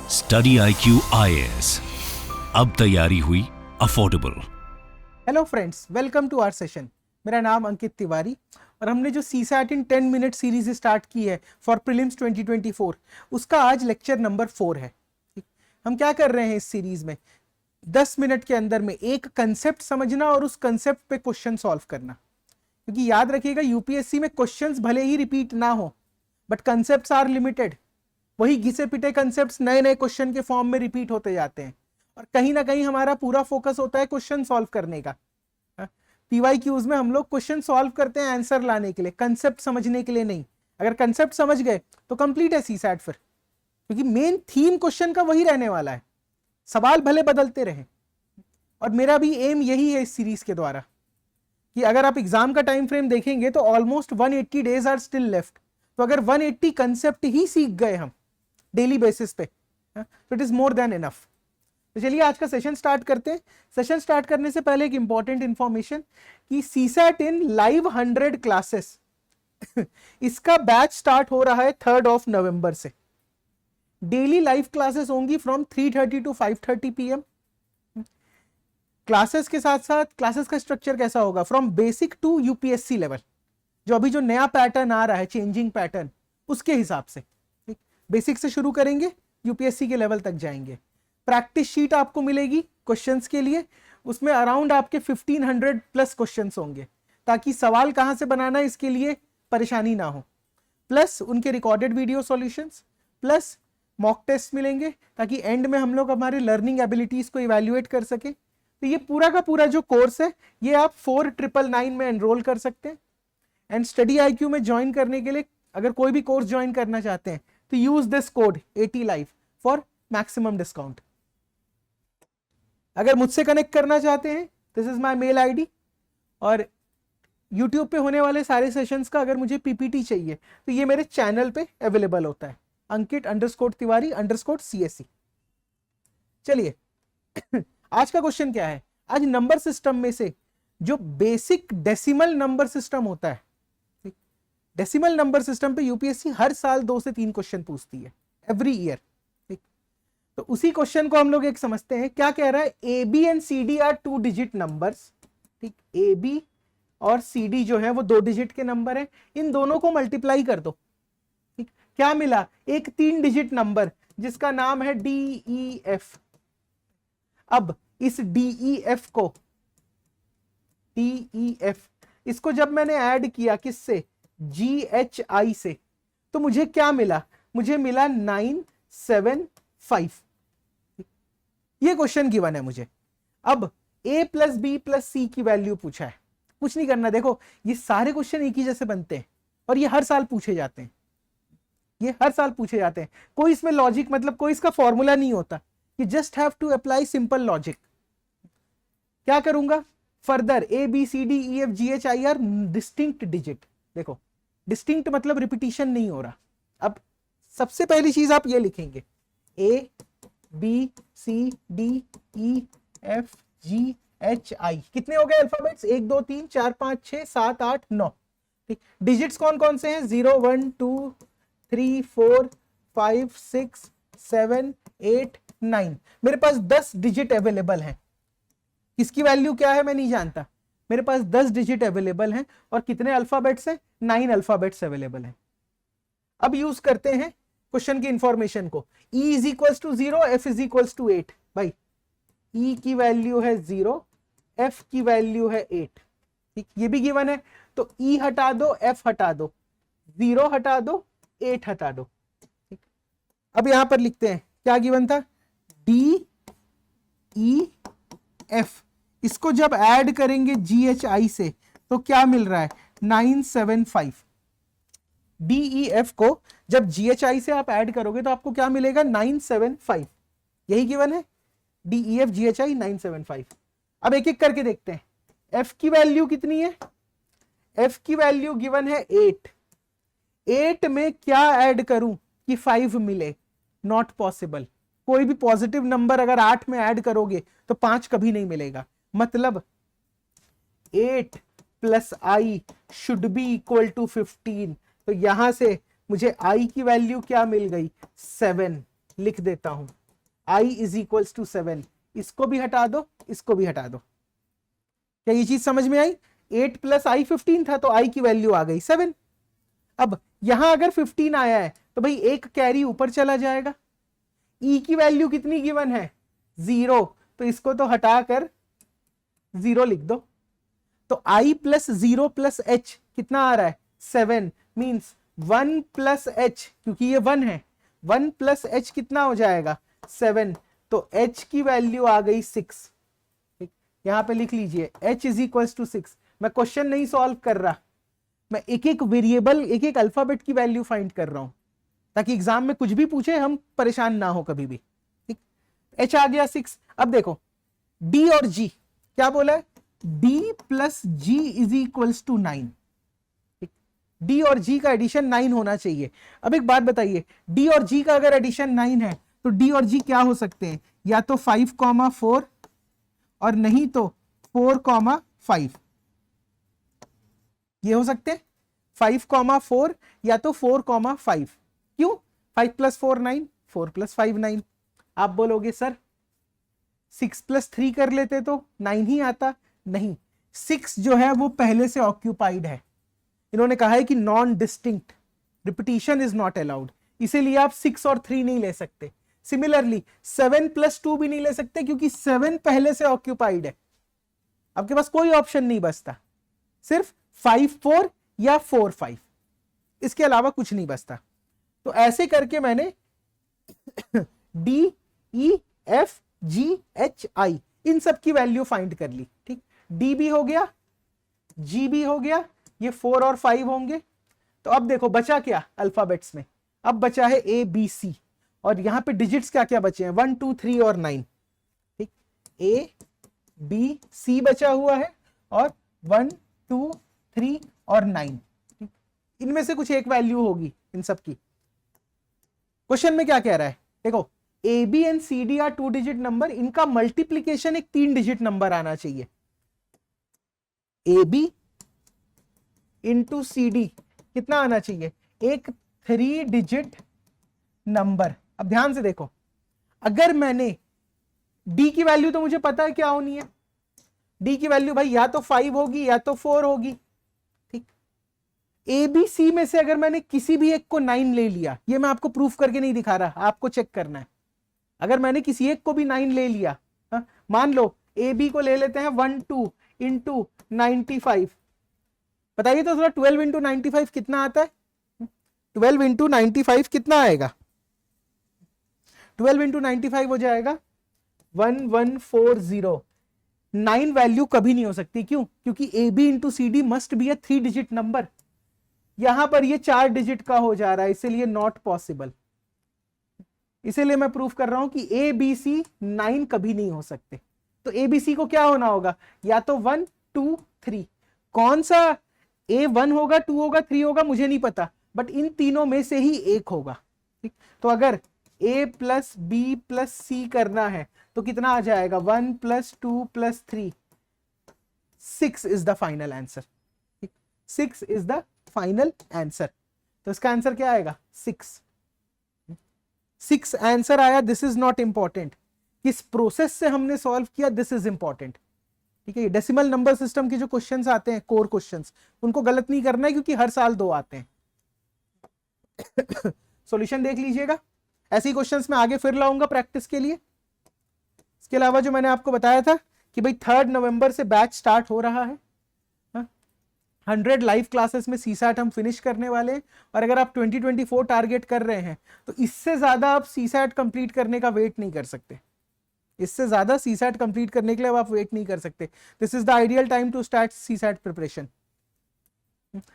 Study IQ IAS, अब तैयारी हुई affordable. Hello friends, welcome to our session. मेरा नाम अंकित तिवारी और हमने जो CSAT in 10 minute series start की है फॉर प्रीलिम्स 2024, उसका आज लेक्चर नंबर 4 है। हम क्या कर रहे हैं इस सीरीज में? 10 मिनट के अंदर में एक कंसेप्ट समझना और उस कंसेप्ट पे क्वेश्चन सॉल्व करना। क्योंकि याद रखिएगा, यूपीएससी में क्वेश्चंस भले ही रिपीट ना हो, बट कंसेप्ट्स आर लिमिटेड। वही घिसे पिटे कंसेप्ट्स नए नए क्वेश्चन के फॉर्म में रिपीट होते जाते हैं और कहीं ना कहीं हमारा पूरा फोकस होता है क्वेश्चन सॉल्व करने का। PYQs में हम लोग क्वेश्चन सॉल्व करते हैं आंसर लाने के लिए, कंसेप्ट समझने के लिए नहीं। अगर कंसेप्ट समझ गए तो कंप्लीट है CSAT फिर, क्योंकि मेन थीम क्वेश्चन का वही रहने वाला है। सवाल भले बदलते रहे, और मेरा भी एम यही है इस सीरीज के द्वारा कि अगर आप एग्जाम का टाइम फ्रेम देखेंगे तो almost 180 days are still left. तो अगर 180 कंसेप्ट ही सीख गए हम डेली बेसिस पे, तो it is more than enough. तो चलिए आज का सेशन स्टार्ट करते हैं। सेशन स्टार्ट करने से पहले एक इंपॉर्टेंट इंफॉर्मेशन कि CSAT इन लाइव 100 क्लासेस इसका बैच स्टार्ट हो रहा है 3 नवंबर से। डेली लाइव क्लासेस होंगी फ्रॉम 3:30 to 5:30 PM। क्लासेस के साथ साथ क्लासेस का स्ट्रक्चर कैसा होगा? From basic to UPSC level, जो अभी जो नया पैटर्न आ रहा है, चेंजिंग पैटर्न, उसके हिसाब से बेसिक से शुरू करेंगे, UPSC के लेवल तक जाएंगे। प्रैक्टिस शीट आपको मिलेगी क्वेश्चंस के लिए, उसमें अराउंड आपके 1500 प्लस क्वेश्चंस होंगे, ताकि सवाल कहां से बनाना है इसके लिए परेशानी ना हो। प्लस उनके recorded video solutions, plus mock test मिलेंगे, ताकि एंड में हम लोग हमारे लर्निंग एबिलिटीज को इवैल्यूएट कर सके। तो ये पूरा का पूरा जो कोर्स है, ये आप 4999 में एनरोल कर सकते हैं। एंड स्टडी IQ में ज्वाइन करने के लिए अगर कोई भी कोर्स ज्वाइन करना चाहते हैं तो use this code ATLive for maximum discount. अगर मुझसे कनेक्ट करना चाहते हैं, this is my mail ID, और YouTube पे होने वाले सारे सेशंस का अगर मुझे PPT चाहिए तो ये मेरे चैनल पे अवेलेबल होता है, Ankit_Tiwari_CSE। चलिए आज का क्वेश्चन क्या है? आज नंबर सिस्टम में से जो बेसिक डेसिमल नंबर सिस्टम होता है, डेसिमल नंबर सिस्टम पे UPSC हर साल 2 से 3 क्वेश्चन पूछती है, एवरी ईयर। ठीक, तो उसी क्वेश्चन को हम लोग एक समझते हैं। क्या कह रहा है? AB and CD are 2 digit numbers. ठीक, AB और CD जो है वो 2 डिजिट के नंबर है। इन दोनों को मल्टीप्लाई कर दो। ठीक, क्या मिला? एक 3 डिजिट नंबर जिसका नाम है DEF। अब इस DEF इसको जब मैंने ऐड किया किससे? GHI से, तो मुझे क्या मिला? मुझे मिला 975। ये क्वेश्चन गिवन है मुझे। अब A + B + C की वैल्यू पूछा है। कुछ नहीं करना, देखो ये सारे क्वेश्चन एक ही जैसे बनते हैं और ये हर साल पूछे जाते हैं। ये हर साल पूछे जाते हैं। कोई इसमें लॉजिक, मतलब कोई इसका फॉर्मूला नहीं होता। You just have to apply simple logic। क्या करूंगा further? A B C D E F G H I are distinct digit. देखो डिस्टिंक्ट मतलब रिपीटिशन नहीं हो रहा। अब सबसे पहली चीज आप ये लिखेंगे, A B C D E F G H I। कितने हो गए अल्फाबेट्स? 1 2 3 4 5 6 7 8 9। ठीक, डिजिट्स कौन कौन से हैं? 0 1 2 3 4 5 6 7 8 9। मेरे पास 10 डिजिट अवेलेबल हैं। इसकी वैल्यू क्या है मैं नहीं जानता। मेरे पास 10 डिजिट अवेलेबल हैं और कितने अल्फाबेट्स हैं? 9 अल्फाबेट्स अवेलेबल हैं। अब यूज करते हैं क्वेश्चन की इंफॉर्मेशन को। E = 0, F = 8। भाई E की वैल्यू है 0, F की वैल्यू है 8। ठीक, ये भी गिवन है, तो E हटा दो, F हटा दो, 0 हटा दो, 8 हटा दो। ठीक, अब यहां पर लिखते हैं क्या गिवन था? DEF। इसको जब ऐड करेंगे GHI से तो क्या मिल रहा है? 975। DEF को जब GHI से आप ऐड करोगे तो आपको क्या मिलेगा? 975। यही गिवन है, DEF GHI 975। अब एक एक करके देखते हैं। F की वैल्यू कितनी है? F की वैल्यू गिवन है 8। 8 में क्या ऐड करूं कि 5 मिले? Not possible. कोई भी पॉजिटिव नंबर अगर 8 में ऐड करोगे तो 5 कभी नहीं मिलेगा। मतलब 8 + I should be equal to 15। तो यहां से मुझे I की वैल्यू क्या मिल गई? 7 लिख देता हूं। i is equals to 7। इसको भी हटा दो, इसको भी हटा दो। क्या ये चीज समझ में आई? 8 प्लस आई 15 था, तो i की वैल्यू आ गई 7। अब यहां अगर 15 आया है तो भाई एक कैरी ऊपर चला जाएगा। e की वैल्यू कितनी गिवन है? 0, तो इसको तो हटाकर 0 लिख दो। तो i प्लस 0 प्लस h कितना आ रहा है? 7। मींस 1 प्लस h, क्योंकि ये 1 है, 1 प्लस h कितना हो जाएगा? 7। तो h की वैल्यू आ गई 6। यहां पे लिख लीजिए h इज इक्वल्स टू 6। मैं क्वेश्चन नहीं सॉल्व कर रहा, मैं एक एक वेरिएबल, एक एक अल्फाबेट की वैल्यू फाइंड कर रहा हूं, ताकि एग्जाम में कुछ भी पूछे हम परेशान ना हो कभी भी। ठीक, h आ गया 6। अब देखो d और g क्या बोला है? d प्लस g is equals to 9। d और g का एडिशन 9 होना चाहिए। अब एक बात बताइए, d और g का अगर एडिशन 9 है तो d और g क्या हो सकते हैं? या तो 5,4 और नहीं तो 4,5। ये हो सकते हैं 5,4 या तो 4,5। क्यों? 5 प्लस 4 9, 4 प्लस 5 9। आप बोलोगे सर 6 प्लस 3 कर लेते तो 9 ही आता। नहीं, 6 जो है वो पहले से ऑक्यूपाइड है। इन्होंने कहा है कि non distinct repetition is not allowed, इसीलिए आप 6 और 3 नहीं ले सकते। सिमिलरली 7 प्लस 2 भी नहीं ले सकते, क्योंकि 7 पहले से ऑक्यूपाइड है। आपके पास कोई ऑप्शन नहीं बचता, सिर्फ 5 4 या 4 5, इसके अलावा कुछ नहीं बचता। तो ऐसे करके मैंने D E F G H I इन सब की वैल्यू फाइंड कर ली। ठीक, D भी हो गया, G भी हो गया, ये 4 और 5 होंगे। तो अब देखो बचा क्या अल्फाबेट्स में? अब बचा है A B C, और यहां पे डिजिट्स क्या क्या बचे हैं? 1 2 3 और 9। ठीक, A B C बचा हुआ है, और 1 2 3 और 9। ठीक, इनमें से कुछ एक वैल्यू होगी इन सब की। क्वेश्चन में क्या कह रहा है? देखो A B and C D are 2 digit number, इनका मल्टीप्लीकेशन एक 3 डिजिट नंबर आना चाहिए। A B into C D कितना आना चाहिए? एक 3 डिजिट नंबर। अब ध्यान से देखो, अगर मैंने डी की वैल्यू तो मुझे पता है क्या होनी है, डी की वैल्यू भाई या तो 5 होगी या तो 4 होगी। ठीक, ए बी सी में से अगर मैंने किसी भी एक को 9 ले लिया, ये मैं आपको प्रूफ करके नहीं दिखा रहा, आपको चेक करना है। अगर मैंने किसी एक को भी 9 ले लिया, मान लो ए बी को ले लेते हैं 1 2 इंटू 95, बताइए तो थोड़ा 12 इंटू 95 कितना आता है? 12 इंटू 95 कितना आएगा? 12 इंटू 95 हो जाएगा 1140। 9 वैल्यू कभी नहीं हो सकती। क्यों? क्योंकि A B into C D must be a 3 digit number. यहां पर ये 4 डिजिट का हो जा रहा है, इसीलिए नॉट पॉसिबल। इसीलिए मैं प्रूफ कर रहा हूं कि ए बी सी 9 कभी नहीं हो सकते। तो ए बी सी को क्या होना होगा? या तो 1 2 3। कौन सा ए 1 होगा, 2 होगा, 3 होगा, मुझे नहीं पता, बट इन तीनों में से ही एक होगा। ठीक, तो अगर ए प्लस बी प्लस सी करना है तो कितना आ जाएगा? 1 plus 2 plus 3, 6 is the final answer. 6 is the final answer. तो इसका आंसर क्या आएगा? 6। 6 आंसर आया। दिस इज नॉट इंपॉर्टेंट, किस प्रोसेस से हमने सॉल्व किया, दिस इज इंपॉर्टेंट। ठीक है, डेसिमल नंबर सिस्टम के जो क्वेश्चंस आते हैं, कोर क्वेश्चंस, उनको गलत नहीं करना है, क्योंकि हर साल 2 आते हैं। सॉल्यूशन देख लीजिएगा, ऐसे ही क्वेश्चंस मैं आगे फिर लाऊंगा प्रैक्टिस के लिए। इसके अलावा जो मैंने आपको बताया था कि भाई 3 नवंबर से बैच स्टार्ट हो रहा है। 100 लाइव क्लासेस में सीसैट हम फिनिश करने वाले हैं, और अगर आप 2024 टारगेट कर रहे हैं तो इससे ज्यादा आप सीसैट कंप्लीट करने का वेट नहीं कर सकते। इससे ज्यादा सीसैट कंप्लीट करने के लिए आप वेट नहीं कर सकते। This is the ideal time to start CSAT preparation.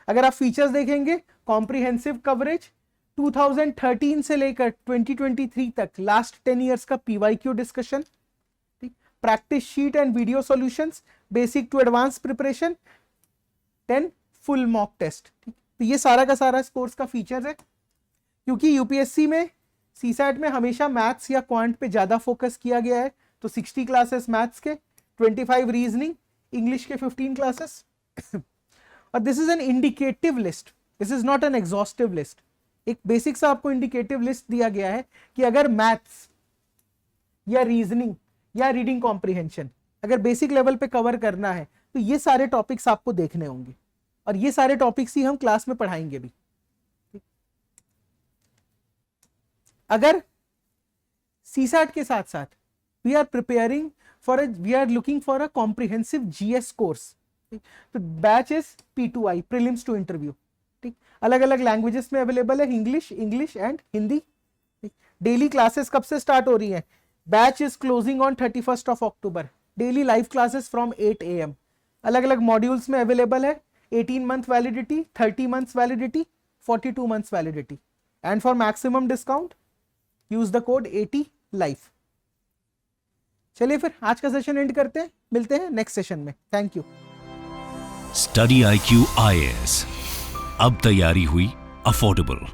अगर आप फीचर्स देखेंगे, कॉम्प्रिहेंसिव कवरेज 2013 से लेकर 2023 तक लास्ट 10 इयर्स का PYQ discussion, practice sheet and video solutions, basic to advance preparation, 10 full mock test. तो ये सारा का सारा इस कोर्स का फीचर्स है। क्योंकि यूपीएससी में सीसैट में हमेशा मैथ्स या क्वांट पे ज्यादा फोकस किया गया है, तो 60 क्लासेस मैथ्स के, 25 रीजनिंग, इंग्लिश के 15 क्लासेस। और this is an indicative list, this is not an exhaustive list. एक बेसिक सा आपको इंडिकेटिव लिस्ट दिया गया है कि अगर मैथ्स या रीजनिंग या रीडिंग कॉम्प्रिहेंशन, अगर बेसिक लेवल पे कवर करना है तो ये सारे टॉपिक्स आपको देखने होंगे, और ये सारे टॉपिक्स ही हम क्लास में पढ़ाएंगे भी। अगर सीसैट के साथ साथ we are looking for a comprehensive GS course, तो batch is P2I, prelims to interview. ठीक, अलग अलग लैंग्वेजेस में अवेलेबल है, English and Hindi. Daily classes कब से स्टार्ट हो रही हैं? Batch is closing on 31st of October। Daily live classes from 8 AM। अलग अलग मॉड्यूल्स में अवेलेबल है, 18 month validity, 30 months validity, 42 months validity, and for maximum discount use the code 80 LIFE। चलिए फिर आज का सेशन एंड करते हैं, मिलते हैं नेक्स्ट सेशन में। Thank you. Study IQ IAS, अब तैयारी हुई अफोर्डेबल।